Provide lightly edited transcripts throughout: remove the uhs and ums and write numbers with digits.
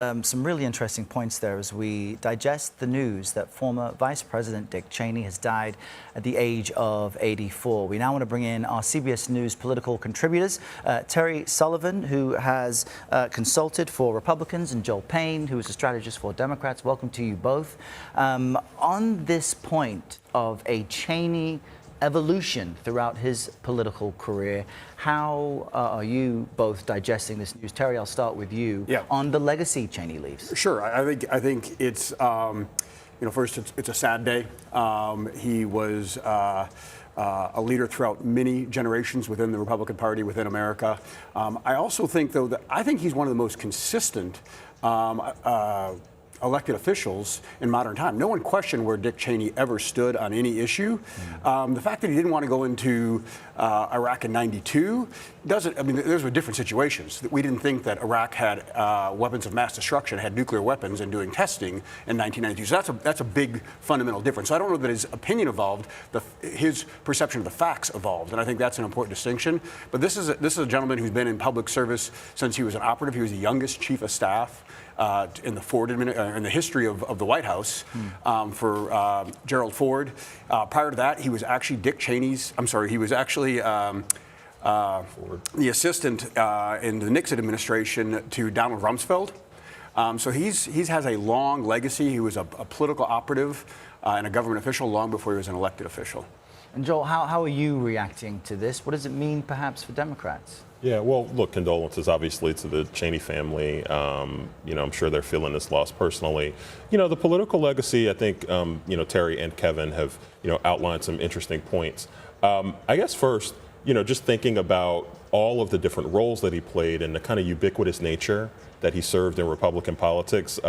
Some really interesting points there as we digest the news that former Vice President Dick Cheney has died at the age of 84. We now want to bring in our CBS News political contributors, Terry Sullivan, who has consulted for Republicans, and Joel Payne, who is a strategist for Democrats. Welcome to you both. On this point of a Cheney evolution throughout his political career, how are you both digesting this news? Terry, I'll start with you. Yeah. On the legacy Cheney leaves. Sure. I think it's first it's a sad day. He was a leader throughout many generations within the Republican Party, within America. I also think, though, that I think he's one of the most consistent elected officials in modern time. No one questioned where Dick Cheney ever stood on any issue. The fact that he didn't want to go into Iraq in '92 doesn't, I mean, those were different situations. We didn't think that Iraq had weapons of mass destruction, had nuclear weapons, and doing testing in 1992. So that's a big fundamental difference. So I don't know that his opinion evolved, his perception of the facts evolved, and I think that's an important distinction. But this is a gentleman who's been in public service since he was an operative. He was the youngest chief of staff in the Ford in the history of the White House for Gerald Ford. Prior to that, he was actually Dick Cheney's. I'm sorry, he was actually the assistant in the Nixon administration to Donald Rumsfeld. So he has a long legacy. He was a political operative and a government official long before he was an elected official. And Joel, how are you reacting to this? What does it mean, perhaps, for Democrats? Yeah, well, look, condolences, obviously, to the Cheney family. I'm sure they're feeling this loss personally. The political legacy, I think, Terry and Kevin have, outlined some interesting points. I guess first, just thinking about all of the different roles that he played and the kind of ubiquitous nature that he served in Republican politics,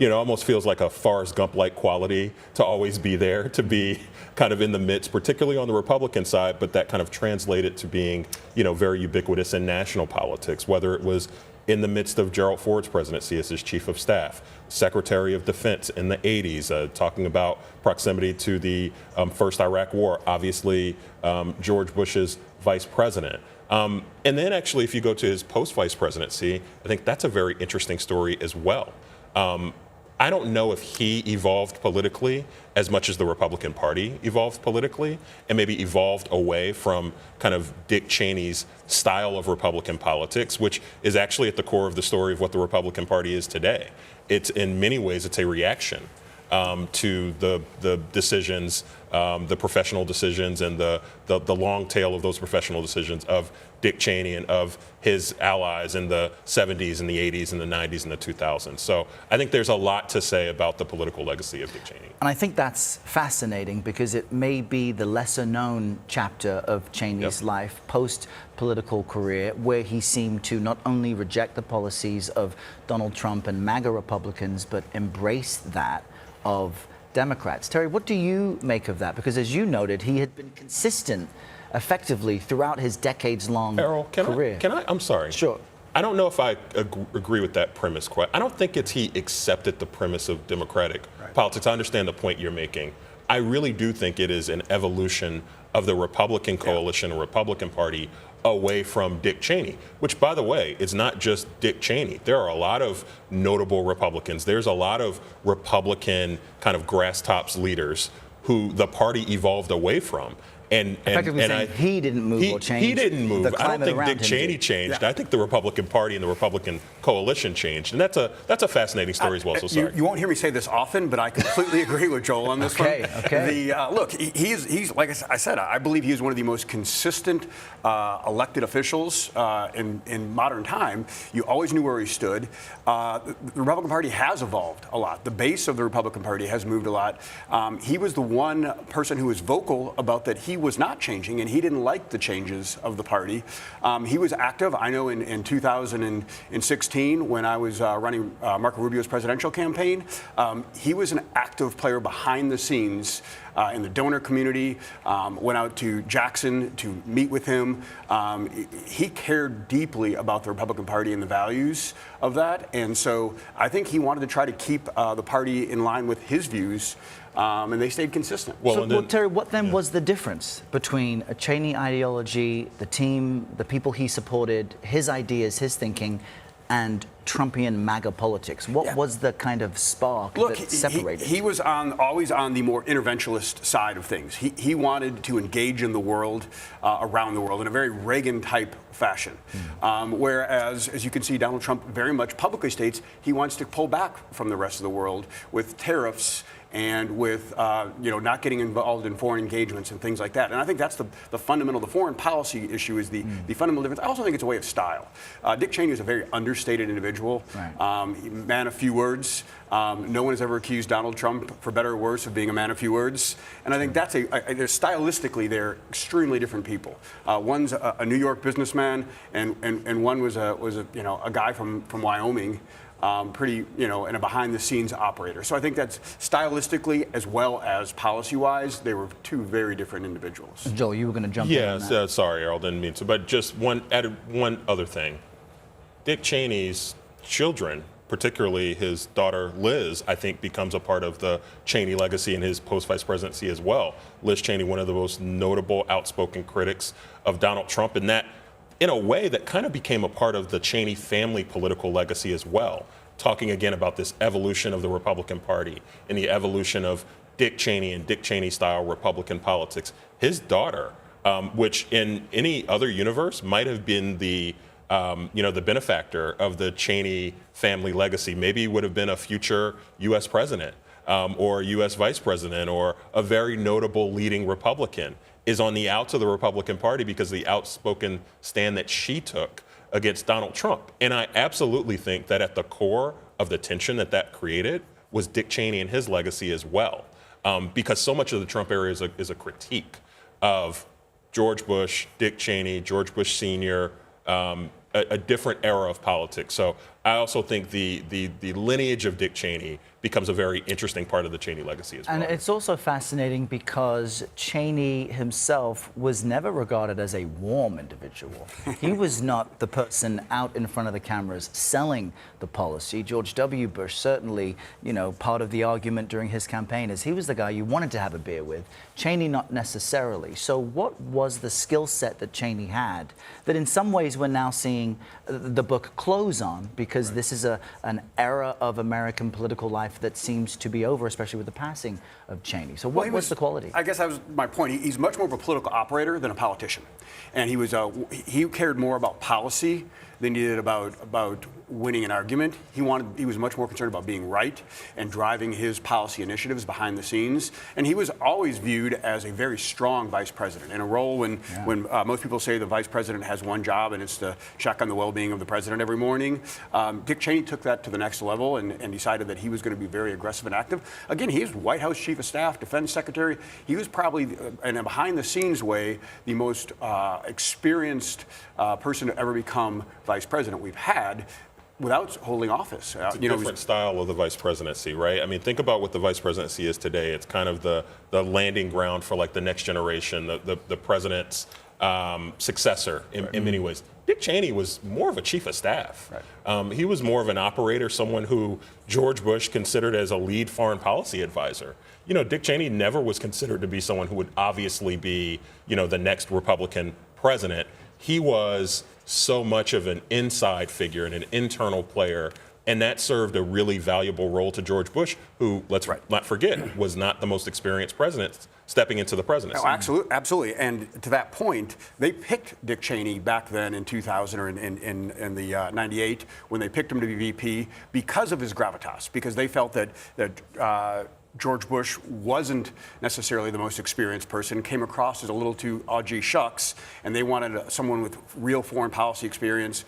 almost feels like a Forrest Gump-like quality to always be there, to be kind of in the midst, particularly on the Republican side, but that kind of translated to being, very ubiquitous in national politics, whether it was in the midst of Gerald Ford's presidency as his chief of staff, Secretary of Defense in the 80s, talking about proximity to the first Iraq War, obviously George Bush's vice president. And then actually, if you go to his post-vice presidency, I think that's a very interesting story as well. I don't know if he evolved politically as much as the Republican Party evolved politically, and maybe evolved away from kind of Dick Cheney's style of Republican politics, which is actually at the core of the story of what the Republican Party is today. It's, in many ways, it's a reaction to the decisions, the professional decisions, and the long tail of those professional decisions of Dick Cheney and of his allies in the 70s and the 80s and the 90s and the 2000s. So I think there's a lot to say about the political legacy of Dick Cheney. And I think that's fascinating because it may be the lesser known chapter of Cheney's life, post-political career, where he seemed to not only reject the policies of Donald Trump and MAGA Republicans, but embrace that of Democrats. Terry, what do you make of that? Because as you noted, he had been consistent effectively throughout his decades-long career. I'm sorry. Sure. I don't know if I agree with that premise quite. I don't think it's he accepted the premise of democratic politics. I understand the point you're making. I really do think it is an evolution of the Republican coalition, or Republican Party, away from Dick Cheney, which, by the way, is not just Dick Cheney. There are a lot of notable Republicans. There's a lot of Republican kind of grass tops leaders who the party evolved away from. And he didn't move or change. He didn't move. I don't think Dick Cheney changed. Yeah. I think the Republican Party and the Republican coalition changed, and that's a fascinating story as well. So sorry. You won't hear me say this often, but I completely agree with Joel on this one. Okay. Look, he's like I said, I believe he is one of the most consistent elected officials in modern time. You always knew where he stood. The Republican Party has evolved a lot. The base of the Republican Party has moved a lot. He was the one person who was vocal about that he was not changing, and he didn't like the changes of the party. He was active. I know in 2016, when I was running Marco Rubio's presidential campaign, he was an active player behind the scenes in the donor community, went out to Jackson to meet with him. He cared deeply about the Republican Party and the values of that, and so I think he wanted to try to keep the party in line with his views, and they stayed consistent. Well, Terry, what then was the difference between a Cheney ideology, the team, the people he supported, his ideas, his thinking, and Trumpian MAGA politics? What was the kind of spark that separated? He was always on the more interventionist side of things. He wanted to engage in the world, around the world, in a very Reagan-type fashion. Whereas, as you can see, Donald Trump very much publicly states he wants to pull back from the rest of the world with tariffs and with not getting involved in foreign engagements and things like that. And I think that's the fundamental, the foreign policy issue is the fundamental difference. I also think it's a way of style. Dick Cheney is a very understated individual, man of few words. No one has ever accused Donald Trump, for better or worse, of being a man of few words. And I think that's stylistically, they're extremely different people. One's a New York businessman, and one was a guy from Wyoming. Pretty, and a behind-the-scenes operator. So I think that's stylistically as well as policy-wise, they were two very different individuals. Joel, you were going to jump in on that. Yeah, sorry, Earl, didn't mean to. But just one other thing. Dick Cheney's children, particularly his daughter Liz, I think becomes a part of the Cheney legacy in his post-vice presidency as well. Liz Cheney, one of the most notable outspoken critics of Donald Trump, and that in a way that kind of became a part of the Cheney family political legacy as well, talking again about this evolution of the Republican Party and the evolution of Dick Cheney and Dick Cheney-style Republican politics. His daughter, which in any other universe might have been the benefactor of the Cheney family legacy, maybe would have been a future U.S. president or U.S. vice president or a very notable leading Republican, is on the outs of the Republican Party because of the outspoken stand that she took against Donald Trump. And I absolutely think that at the core of the tension that created was Dick Cheney and his legacy as well. Because so much of the Trump era is a critique of George Bush, Dick Cheney, George Bush Sr., a different era of politics. So I also think the lineage of Dick Cheney becomes a very interesting part of the Cheney legacy as well. And it's also fascinating because Cheney himself was never regarded as a warm individual. He was not the person out in front of the cameras selling the policy. George W. Bush, certainly, part of the argument during his campaign is he was the guy you wanted to have a beer with. Cheney, not necessarily. So what was the skill set that Cheney had that in some ways we're now seeing the book close on, because this is an era of American political life that seems to be over, especially with the passing of Cheney. So what was the quality? I guess that was my point. He's much more of a political operator than a politician. And he cared more about policy than he did about winning an argument. He was much more concerned about being right and driving his policy initiatives behind the scenes. And he was always viewed as a very strong vice president in a role when most people say the vice president has one job and it's to check on the well-being of the president every morning. Dick Cheney took that to the next level and decided that he was going to be very aggressive and active. Again, he's White House Chief of Staff, Defense Secretary. He was probably, in a behind-the-scenes way, the most experienced person to ever become vice president we've had without holding office. It's a different style of the vice presidency, right? I mean, think about what the vice presidency is today. It's kind of the landing ground for like the next generation, the president's successor in many ways. Dick Cheney was more of a chief of staff. Right. He was more of an operator, someone who George Bush considered as a lead foreign policy advisor. Dick Cheney never was considered to be someone who would obviously be, the next Republican president. He was so much of an inside figure and an internal player, and that served a really valuable role to George Bush, who, let's not forget, was not the most experienced president stepping into the presidency. Oh, absolutely. And to that point, they picked Dick Cheney back then in 2000 or in the 98 when they picked him to be VP because of his gravitas, because they felt that George Bush wasn't necessarily the most experienced person, came across as a little too, oh, gee, shucks, and they wanted someone with real foreign policy experience,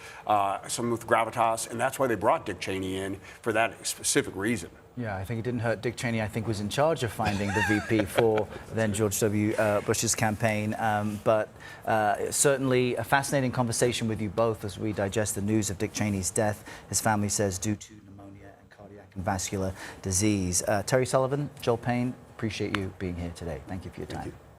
someone with gravitas, and that's why they brought Dick Cheney in for that specific reason. Yeah, I think it didn't hurt. Dick Cheney, I think, was in charge of finding the VP for then George W. Bush's campaign. But certainly a fascinating conversation with you both as we digest the news of Dick Cheney's death. His family says due to pneumonia and cardiac and vascular disease. Terry Sullivan, Joel Payne, appreciate you being here today. Thank you for your time.